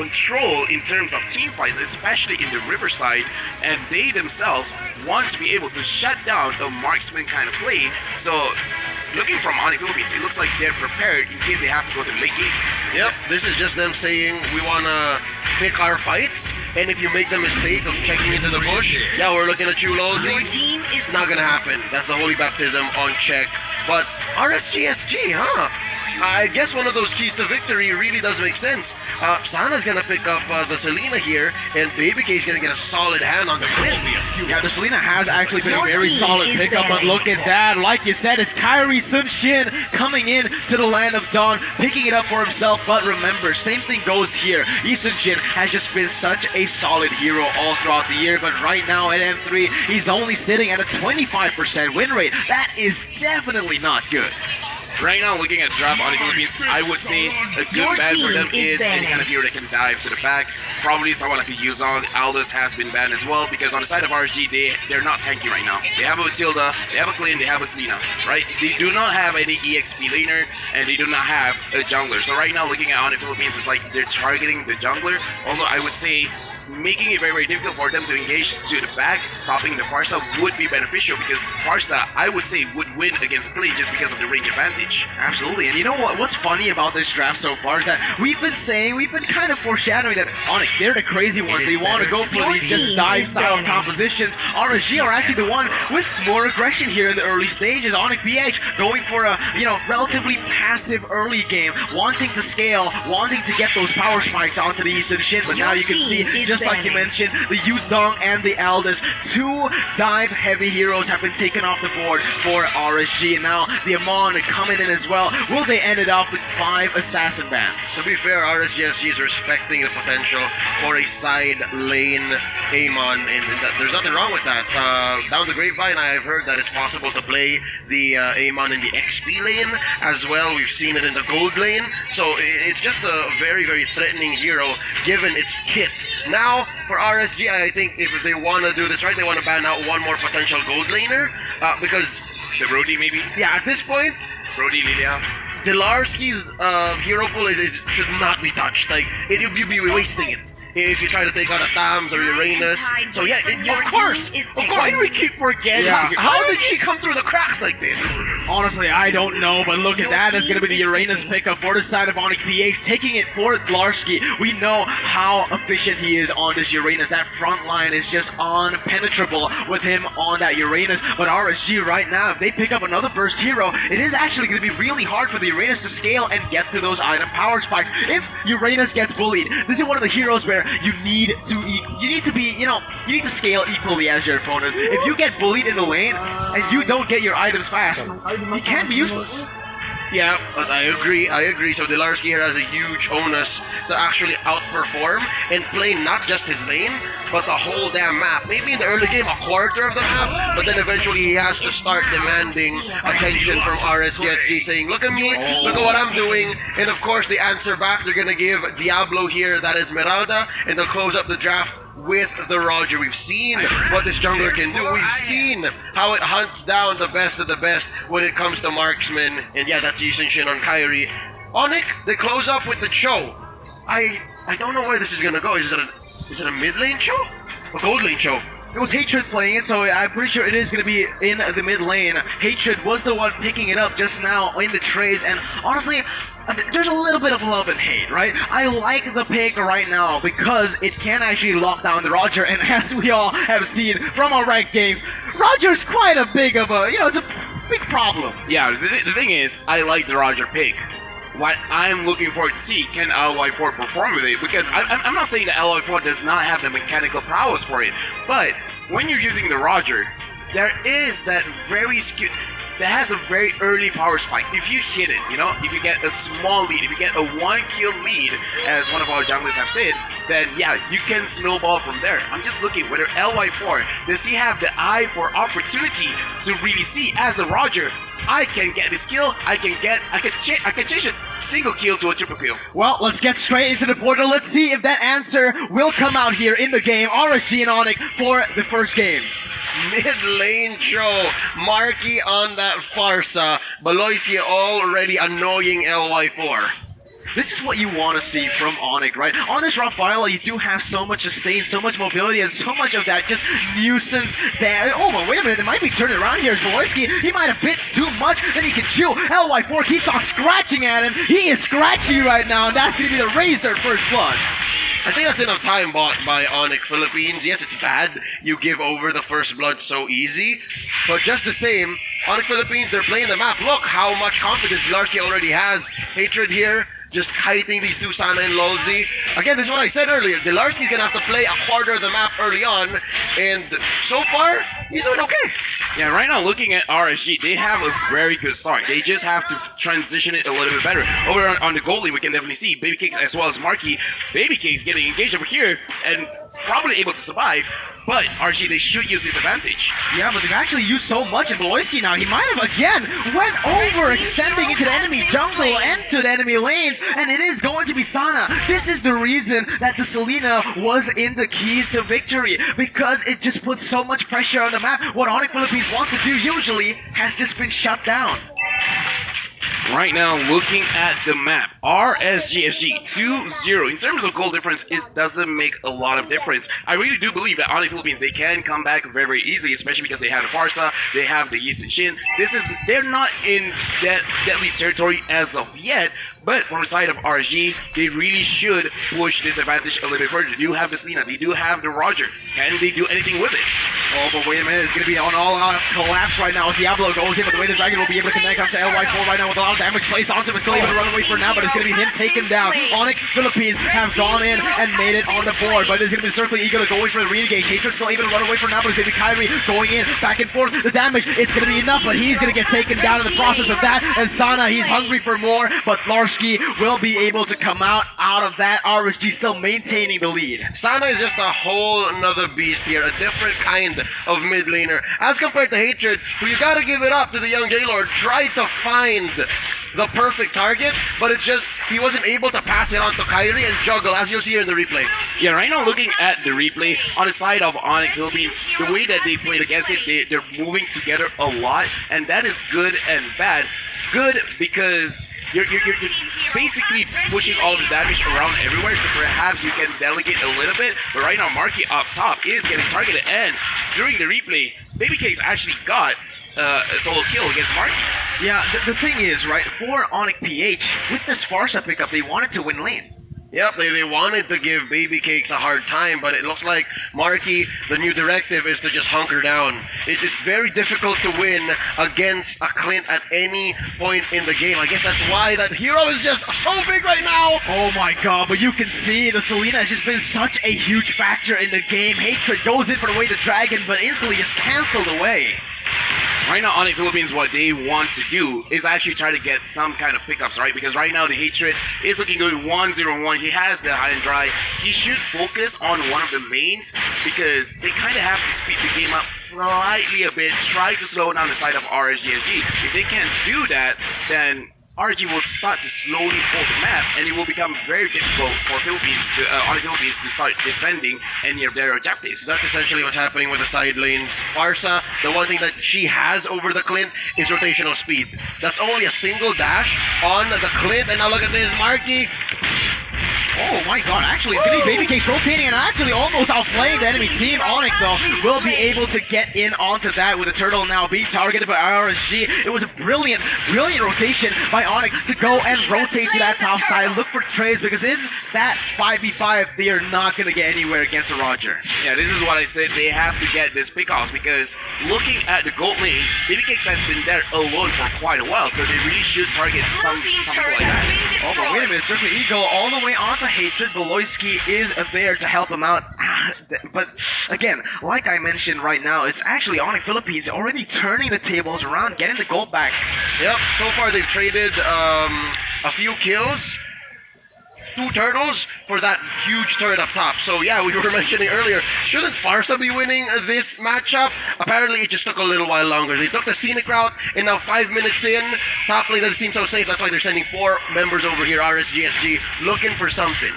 control in terms of team fights, especially in the Riverside, and they themselves want to be able to shut down a marksman kind of play. So, looking from ONIC Philippines, it looks like they're prepared in case they have to go to late game. Yep, this is just them saying we want to pick our fights, and if you make the mistake of checking into the bush, yeah, we're looking at you, Lozzy. It's not gonna happen. That's a holy baptism on check. But RSGSG, huh? I guess one of those keys to victory really does make sense. Sana's gonna pick up the Selena here, and Baby K's gonna get a solid hand on the win. Yeah, the Selena has actually been a very solid pickup, but look at that. Like you said, it's Kairi Sun-Shin coming in to the Land of Dawn, picking it up for himself. But remember, same thing goes here. Lee Sun-Shin has just been such a solid hero all throughout the year, but right now at M3, he's only sitting at a 25% win rate. That is definitely not good. Right now, looking at draft ONIC Philippines, I would say a good ban for them is any kind of hero that can dive to the back. Probably someone like a Yuzong. Aldous has been banned as well because on the side of RSG, they're not tanky right now. They have a Matilda, they have a Klin, they have a Selena, right? They do not have any EXP laner, and they do not have a jungler. So right now, looking at ONIC Philippines, it's like they're targeting the jungler, although I would say making it very, very difficult for them to engage to the back, stopping the Pharsa would be beneficial because Pharsa, I would say, would win against Klin just because of the range advantage. Absolutely, and you know what? What's funny about this draft so far is that we've been kind of foreshadowing that ONIC, they're the crazy ones. They want to go for these just dive style compositions. RSG are actually the one with more aggression here in the early stages. ONIC PH going for a relatively passive early game, wanting to scale, wanting to get those power spikes onto the Eastern Shin. But now you can see, just like you mentioned, the Yuzong and the Aldous, two dive-heavy heroes have been taken off the board for RSG, and now the Amon coming in as well. Will they end it up with 5 assassin bans? To be fair, RSGSG is respecting the potential for a side lane Amon, and there's nothing wrong with that. Down the grapevine, I've heard that it's possible to play the Amon in the XP lane as well. We've seen it in the gold lane, so it's just a very, very threatening hero given its kit. Now, for RSG, I think if they want to do this right, they want to ban out one more potential gold laner, because the Brody maybe? Yeah, at this point, Brody, Lilia. Dilarski's hero pool should not be touched. Like, you'd be wasting it if you try to take out a Tams or Uranus. So yeah, of course. Why do we keep forgetting? Yeah. How did she come through the cracks like this? Honestly, I don't know, but look at that. It's going to be the Uranus pickup for the side of ONIC PH, taking it for Dilarski. We know how efficient he is on this Uranus. That front line is just unpenetrable with him on that Uranus. But RSG right now, if they pick up another burst hero, it is actually going to be really hard for the Uranus to scale and get to those item power spikes. If Uranus gets bullied, this is one of the heroes where you need to scale equally as your opponents. If you get bullied in the lane and you don't get your items fast, you can be useless. Yeah, I agree. So Dilarski here has a huge onus to actually outperform and play not just his lane, but the whole damn map. Maybe in the early game, a quarter of the map, but then eventually he has to start demanding attention from RSGSG, saying, look at me, look at what I'm doing. And of course, the answer back, they're going to give Diablo here, that is Esmeralda, and they'll close up the draft with the Roger. We've seen what this jungler can do. We've seen how it hunts down the best of the best when it comes to marksman. And yeah, that's Yi Sun-Shin on Kairi. ONIC, they close up with the Cho. I don't know where this is gonna go. Is it a mid lane Cho? A gold lane Cho? It was Hatred playing it, so I'm pretty sure it is going to be in the mid lane. Hatred was the one picking it up just now in the trades, and honestly, there's a little bit of love and hate, right? I like the pick right now because it can actually lock down the Roger, and as we all have seen from our ranked games, Roger's quite a big of a, it's a big problem. Yeah, the thing is, I like the Roger pick. What I'm looking forward to see, can LY4 perform with it? Because I'm not saying that LY4 does not have the mechanical prowess for it, but when you're using the Roger, there is that that has a very early power spike. If you hit it, if you get a small lead, if you get a 1-kill lead, as one of our junglers have said, then yeah, you can snowball from there. I'm just looking whether LY4, does he have the eye for opportunity to really see as a Roger, I can get this kill, I can change a single kill to a triple kill. Well, let's get straight into the portal. Let's see if that answer will come out here in the game. RSG and ONIC for the first game. Mid lane Cho, Marky on that Pharsa, Baloyski already annoying LY4. This is what you want to see from ONIC, right? On this raw file, you do have so much sustain, so much mobility, and so much of that just nuisance damage. Oh, but wait a minute, it might be turning around here. Zwoleski, he might have bit too much, then he can chew. LY4 keeps on scratching at him. He is scratchy right now, and that's going to be the Razor first blood. I think that's enough time bought by ONIC Philippines. Yes, it's bad you give over the first blood so easy, but just the same, ONIC Philippines, they're playing the map. Look how much confidence Dilarski already has. Hatred here, just kiting these two, Sana and Lolzy. Again, this is what I said earlier. Dilarski's gonna have to play a quarter of the map early on, and so far, he's doing okay. Yeah, right now looking at RSG, they have a very good start. They just have to transition it a little bit better. Over on the goalie, we can definitely see Baby Cakes as well as Marky. Baby Cakes getting engaged over here and probably able to survive, but RSG, they should use this advantage. Yeah, but they've actually used so much in Beloyski now. He might have again went over, extending into the enemy jungle and to the enemy lanes, and it is going to be Sana. This is the reason that the Selena was in the keys to victory, because it just puts so much pressure on the map. What ONIC Philippines wants to do usually has just been shut down. Right now, looking at the map, RSGSG 2-0. In terms of goal difference, it doesn't make a lot of difference. I really do believe that ONIC Philippines, they can come back very, very easily, especially because they have the Farsa, they have the Yeast and Shin. They're not in that deadly territory as of yet, but from the side of RSG, they really should push this advantage a little bit further. They do have the Selena, they do have the Roger. Can they do anything with it? Oh, but wait a minute, it's going to be an all-out collapse right now as Diablo goes in, but the way the Dragon will be able to connect onto LY4 right now with a lot of damage placed onto him, still able to run away for now, but it's going to be him taken down. ONIC Philippines have gone in and made it on the board, but it's going to be Circle Eagle going for the re-engage. Hatred still able to run away for now, but it's going to be Kyrie going in, back and forth. The damage, it's going to be enough, but he's going to get taken down in the process of that, and Sana, he's hungry for more, but Larsky will be able to come out of that. RSG still maintaining the lead. Sana is just a whole nother beast here, a different kind of mid laner. As compared to Hatred, who you gotta give it up to the young J-Lord, tried to find the perfect target, but it's just he wasn't able to pass it on to Kyrie and juggle, as you'll see here in the replay. Yeah, right now looking at the replay, on the side of ONIC Philippines, the way that they played against it, they're moving together a lot, and that is good and bad. Good because you're basically pushing all the damage around everywhere, so perhaps you can delegate a little bit. But right now, Marky up top is getting targeted, and during the replay, Baby Cakes actually got a solo kill against Marky. Yeah, the thing is, right, for ONIC PH, with this Farsa pickup, they wanted to win lane. Yep, they wanted to give Baby Cakes a hard time, but it looks like Marky, the new directive is to just hunker down. It's very difficult to win against a Clint at any point in the game. I guess that's why that hero is just so big right now. Oh my god, but you can see the Selena has just been such a huge factor in the game. Hatred goes in for the way the Dragon, but instantly just cancelled away. Right now, ONIC Philippines, what they want to do is actually try to get some kind of pickups, right? Because right now, the Hatred is looking good 1-0-1. He has the high and dry. He should focus on one of the mains because they kind of have to speed the game up slightly a bit, try to slow down the side of RSGSG. If they can't do that, then RG will start to slowly pull the map, and it will become very difficult for ONIC Philippines to start defending any of their objectives. That's essentially what's happening with the side lanes. Farsa, the one thing that she has over the Clint is rotational speed. That's only a single dash on the Clint, and now look at this, Marky. Oh my god, actually, it's going to be Baby Cakes rotating and actually almost outplaying the enemy team. ONIC, though, will be able to get in onto that with the Turtle now being targeted by RSG. It was a brilliant rotation by ONIC to go and rotate to that top side, look for trades, because in that 5v5, they are not going to get anywhere against a Roger. Yeah, this is what I said. They have to get this pickoffs because looking at the gold lane, Baby Cakes has been there alone for quite a while, so they really should target something like that. Oh, but wait a minute, Circle Eagle all the way onto Hatred. Beloyski is there to help him out. But again, like I mentioned right now, it's actually ONIC Philippines already turning the tables around, getting the gold back. Yep, so far they've traded a few kills, 2 turtles for that huge turret up top. So yeah, we were mentioning earlier, shouldn't Farsa be winning this matchup? Apparently it just took a little while longer. They took the scenic route, and now 5 minutes in, top lane doesn't seem so safe. That's why they're sending 4 members over here, RSGSG, looking for something.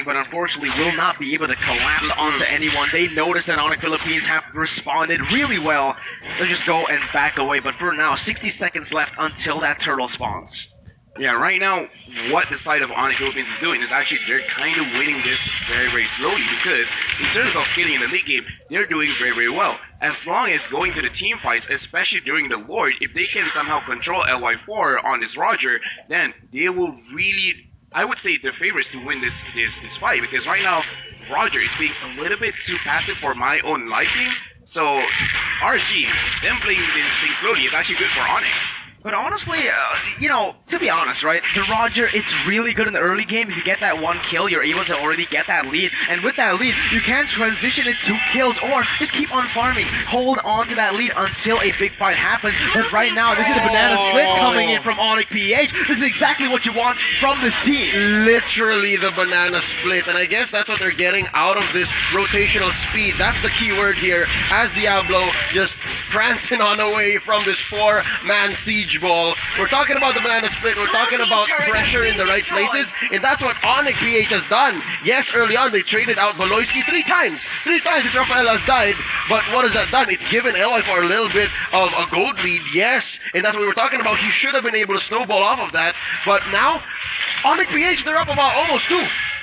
But unfortunately will not be able to collapse onto anyone. They noticed that ONIC Philippines have responded really well. They'll just go and back away. But for now, 60 seconds left until that turtle spawns. Yeah, right now, what the side of ONIC Philippines is doing is actually they're kind of winning this very, very slowly because in terms of scaling in the league game, they're doing very, very well. As long as going to the team fights, especially during the Lord, if they can somehow control LY4 on this Roger, then they will really, I would say, they're favorites to win this fight because right now, Roger is being a little bit too passive for my own liking. So, RSG, them playing this thing slowly is actually good for ONIC. But honestly, you know, to be honest, right, the Roger, it's really good in the early game. If you get that one kill, you're able to already get that lead. And with that lead, you can transition it to kills or just keep on farming. Hold on to that lead until a big fight happens. But right now, this is a banana split coming in from ONIC PH. This is exactly what you want from this team. Literally the banana split, and I guess that's what they're getting out of this rotational speed. That's the key word here, as Diablo just prancing on away from this 4-man siege ball. We're talking about the banana split, we're talking about pressure in the right places, and that's what ONIC PH has done. Yes, early on they traded out Baloyski 3 times. 3 times if Rafael has died, but what has that done? It's given LI for a little bit of a gold lead, yes, and that's what we were talking about. He should have been able to snowball off of that, but now ONIC PH, they're up about almost 2.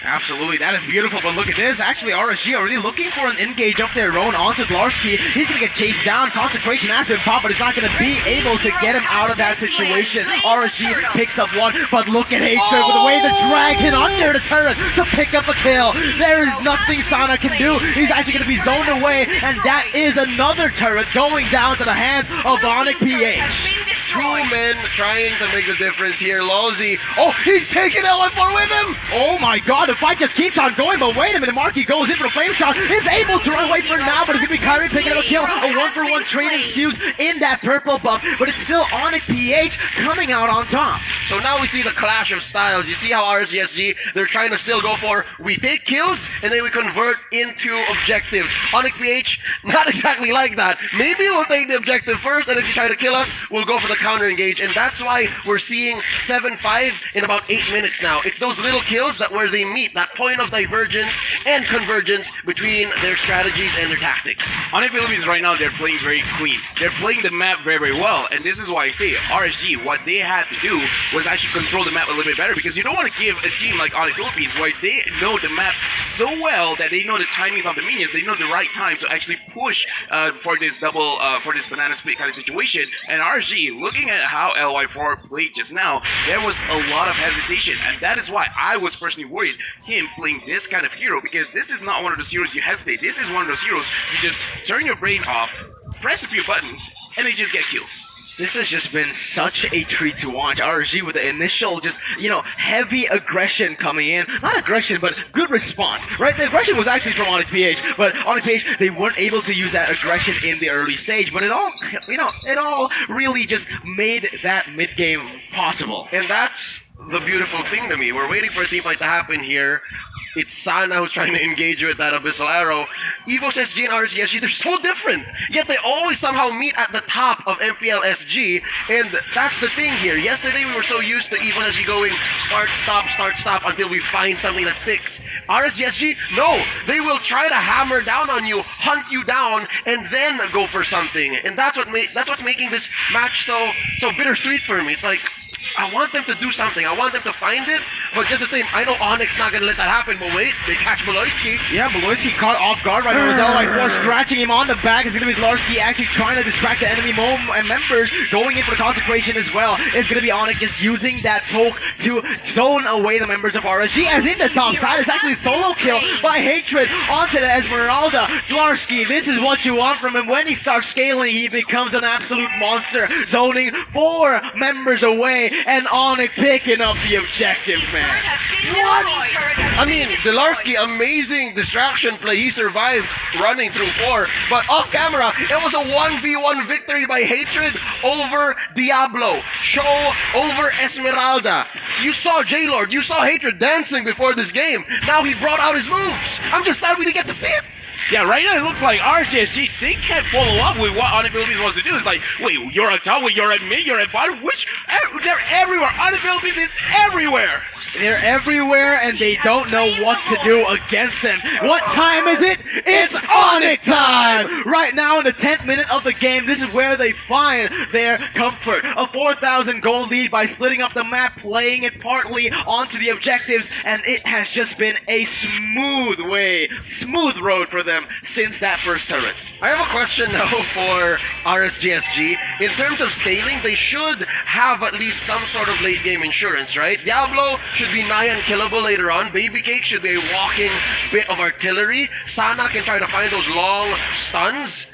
Absolutely, that is beautiful, but look at this. Actually, RSG already looking for an engage up there. Roan onto Dlarsky. He's going to get chased down. Consecration has been popped, but he's not going to be able to get him out of that situation. RSG picks up one, but look at Hatred with the way the dragon under the turret to pick up a kill. There is nothing Sana can do. He's actually going to be zoned away, and that is another turret going down to the hands of ONIC PH. 2 men trying to make the difference here. Lawsy, oh, he's taking LF4 with him! Oh my god, the fight just keeps on going, but wait a minute, Marky goes in for the flame shot, is able to run away for now, but it's gonna be Kyrie picking up a kill. A 1-for-1 trade ensues in that purple buff, but it's still ONIC PH coming out on top. So now we see the clash of styles. You see how RSG, they're trying to still go for, we take kills, and then we convert into objectives. ONIC PH, not exactly like that. Maybe we'll take the objective first, and if you try to kill us, we'll go for the counter engage, and that's why we're seeing 7-5 in about 8 minutes now. It's those little kills that where they meet, that point of divergence and convergence between their strategies and their tactics. ONIC Philippines right now, they're playing very clean. They're playing the map very, very well, and this is why I say RSG, what they had to do was actually control the map a little bit better, because you don't want to give a team like ONIC Philippines where they know the map so well that they know the timings of the minions, they know the right time to actually push for this double, for this banana split kind of situation. And RSG, looking at how LY4 played just now, there was a lot of hesitation, and that is why I was personally worried him playing this kind of hero, because this is not one of those heroes you hesitate. This is one of those heroes you just turn your brain off, press a few buttons, and they just get kills. This has just been such a treat to watch. RSG with the initial just, you know, heavy aggression coming in. Not aggression, but good response, right? The aggression was actually from ONIC PH, but ONIC PH, they weren't able to use that aggression in the early stage, but it all, you know, it all really just made that mid-game possible. And that's the beautiful thing to me. We're waiting for a team fight to happen here. It's Sana who's trying to engage with that Abyssal Arrow. EVOS SG and RSG, they're so different. Yet they always somehow meet at the top of MPL SG. And that's the thing here. Yesterday we were so used to EVOS SG going start, stop until we find something that sticks. RSG SG, no. They will try to hammer down on you, hunt you down, and then go for something. And that's what's making this match so bittersweet for me. It's like, I want them to do something. I want them to find it, but just the same, I know Onyx not gonna let that happen, but wait, they catch Baloyski. Yeah, Baloyski caught off guard right now with LY4 scratching him on the back. It's gonna be Dlarsky actually trying to distract the enemy members, going in for the consecration as well. It's gonna be Onyx just using that poke to zone away the members of RSG, as in the top side. It's actually a solo kill by Hatred onto the Esmeralda. Dlarsky, this is what you want from him. When he starts scaling, he becomes an absolute monster, zoning 4 members away, and ONIC picking up the objectives, man. What? I mean, Dlarsky, amazing distraction play. He survived running through 4, but off camera, it was a 1v1 victory by Hatred over Diablo. Show over Esmeralda. You saw J-Lord, you saw Hatred dancing before this game. Now he brought out his moves. I'm just sad we didn't get to see it. Yeah, right now it looks like RSG, they can't follow up with what ONIC Philippines wants to do. It's like, wait, you're at top, wait, you're at mid, you're at bottom, they're everywhere. ONIC Philippines is everywhere. They're everywhere and they don't know what to do against them. What time is it? It's ONIC time! Right now in the 10th minute of the game, this is where they find their comfort. A 4,000 gold lead by splitting up the map, playing it partly onto the objectives, and it has just been a smooth road for them since that first turret. I have a question now for RSGSG. In terms of scaling, they should have at least some sort of late game insurance, right? Diablo should be nigh unkillable later on. Baby Cake should be a walking bit of artillery. Sana can try to find those long stuns.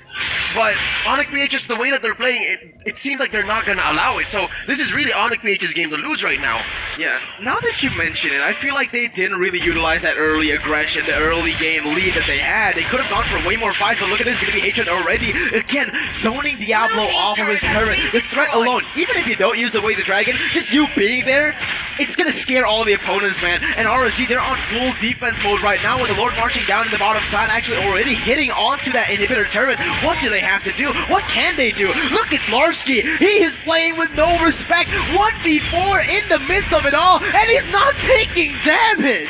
But ONIC PH, just the way that they're playing, it seems like they're not going to allow it. So this is really ONIC PH's game to lose right now. Yeah, now that you mention it, I feel like they didn't really utilize that early aggression, the early game lead that they had. They could have gone for way more fights, but look at this, going to be Hatred already. Again, zoning Diablo off of his turret. The threat alone, even if you don't use the Way the Dragon, just you being there, it's going to scare all the opponents, man. And RSG, they're on full defense mode right now with the Lord marching down in the bottom side, actually already hitting onto that inhibitor turret. What do they have to do? What can they do? Look at Larsky. He is playing with no respect. 1v4 in the midst of it all, and he's not taking damage.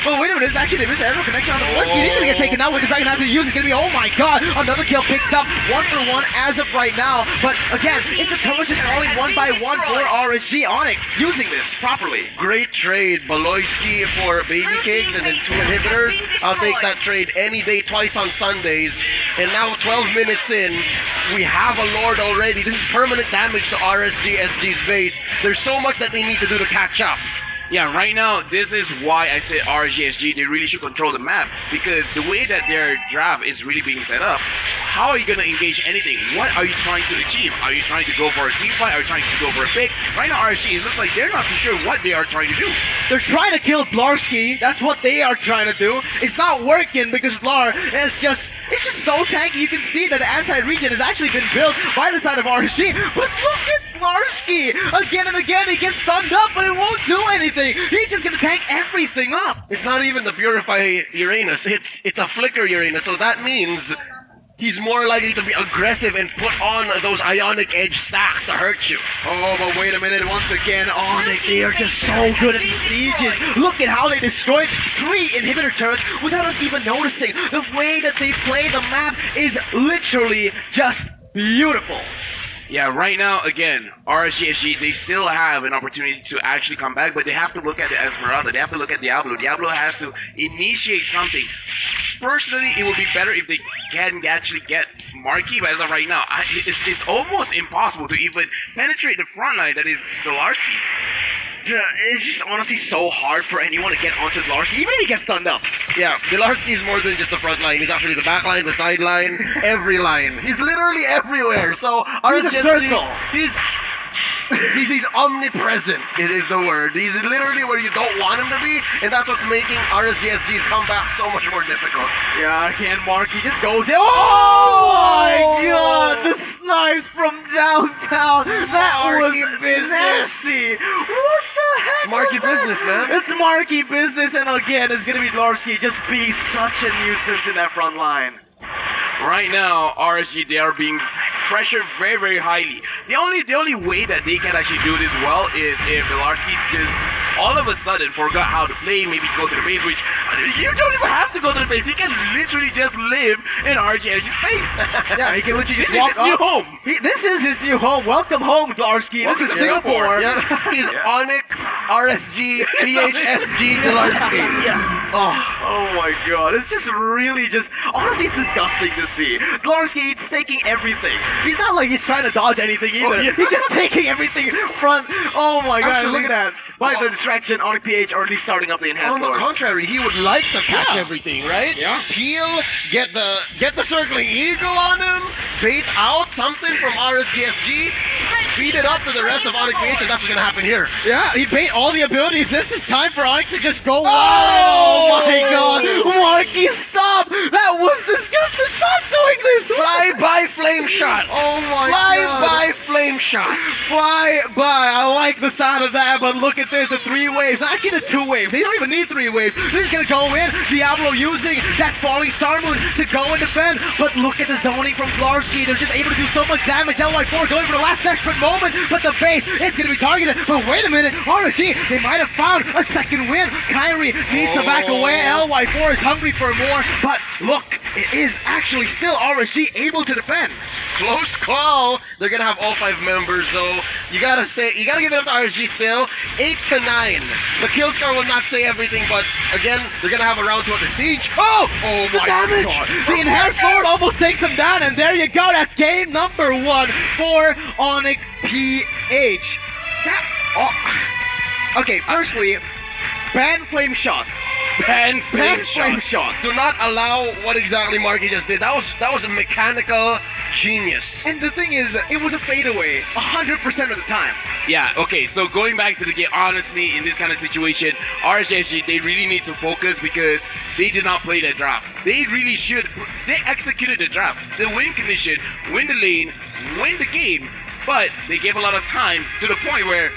Oh, wait a minute, it's actually the missed arrow connection on the Larsky. He's gonna get taken out with the Dragon after the use. It's gonna be, oh my god, another kill picked up. 1 for 1 as of right now. But again, it's the turret just falling 1 by 1 for RSG. ONIC using this properly. Great trade. Baloyski for Baby Cakes and then 2 inhibitors. I'll take that trade any day, twice on Sundays. And now 12 minutes in, we have a Lord already. This is permanent damage to RSGSG's base. There's so much that they need to do to catch up. Yeah, right now, this is why I say RSG, they really should control the map. Because the way that their draft is really being set up, how are you going to engage anything? What are you trying to achieve? Are you trying to go for a team fight? Are you trying to go for a pick? Right now, RSG, it looks like they're not too sure what they are trying to do. They're trying to kill Larsky. That's what they are trying to do. It's not working because Lar is just, it's just so tanky. You can see that the anti-regen has actually been built by the side of RSG. But look at Larsky. Again and again, he gets stunned up, but it won't do anything. He's just gonna tank everything up. It's not even the Purify Uranus, it's a Flicker Uranus, so that means he's more likely to be aggressive and put on those Ionic Edge stacks to hurt you. Oh, but wait a minute, once again, ONIC, they are just so good at these sieges. Look at how they destroyed 3 inhibitor turrets without us even noticing. The way that they play the map is literally just beautiful. Yeah, right now, again, RSGSG, they still have an opportunity to actually come back, but they have to look at the Esmeralda. They have to look at Diablo. Diablo has to initiate something. Personally, it would be better if they can actually get Marquis, but as of right now, it's almost impossible to even penetrate the front line that is Dolarsky. It's just honestly so hard for anyone to get onto Dolarsky, even if he gets stunned up. Yeah, Dolarsky is more than just the front line. He's actually the back line, the side line, every line. He's literally everywhere. So He's a circle. He's omnipresent, it is the word. He's literally where you don't want him to be, and that's what's making RSGSG's comeback so much more difficult. Yeah, again, Marky just goes in. Oh my god, the snipes from downtown. That Marky was business. nasty. What the heck? It's Marky business, man. It's Marky business, and again, it's gonna be Larsky just being such a nuisance in that front line. Right now, RSG, they are being pressured very, very highly. The only way that they can actually do this well is if Dolarsky just all of a sudden forgot how to play, maybe go to the base, which you don't even have to go to the base. He can literally just live in RSG's space. Yeah, he can literally just This is his new home. This is his new home. Welcome home, Dolarsky. This is Singapore. Yeah, he's ONIC, RSG, PHSG, Dolarsky. Yeah. Oh my god. It's just really just... Honestly, it's disgusting to see. Dolarsky, he's taking everything. He's not like he's trying to dodge anything either. Oh, yeah. He's just taking everything front. Oh my god, Actually, look at that. By the distraction, ONIC PH already starting up the enhanced On the lord. contrary, he would like to catch everything, right? Yeah. Peel, get the circling eagle on him, bait out something from RSGSG, feed it up to the rest of ONIC PH, and that's what's gonna happen here. Yeah, he bait all the abilities. This is time for ONIC to just go wild. Oh! Oh my god. Marky, stop. That was disgusting. Stop doing this. Fly by flame shot. Oh my Fly god. by flame flame shot. Fly by. I like the sound of that, but look at this. The 3 waves. Actually, the 2 waves. They don't even need 3 waves. They're just going to go in. Diablo using that falling star moon to go and defend. But look at the zoning from Flarski. They're just able to do so much damage. LY4 going for the last desperate moment, but the base, it's going to be targeted. But wait a minute. RSG, they might have found a second win. Kyrie needs to back away. LY4 is hungry for more. But look, it is actually still RSG able to defend. Close call. They're gonna have all 5 members though. You gotta give it up to RSG still. 8-9. The kill score will not say everything, but again, they're gonna have a round 2 at the siege. Oh The my damage! God. The enhanced forward almost takes him down, and there you go. That's game number 1 for ONIC PH. Okay, firstly, ban flame shot. Ban flame Flame shot. shot. Do not allow what exactly Marky just did. That was a mechanical genius. And the thing is, it was a fadeaway 100% of the time. Yeah, okay, so going back to the game, honestly, in this kind of situation, RSG, they really need to focus because they did not play that draft. They really should. They executed the draft. The win condition, win the lane, win the game, but they gave a lot of time to the point where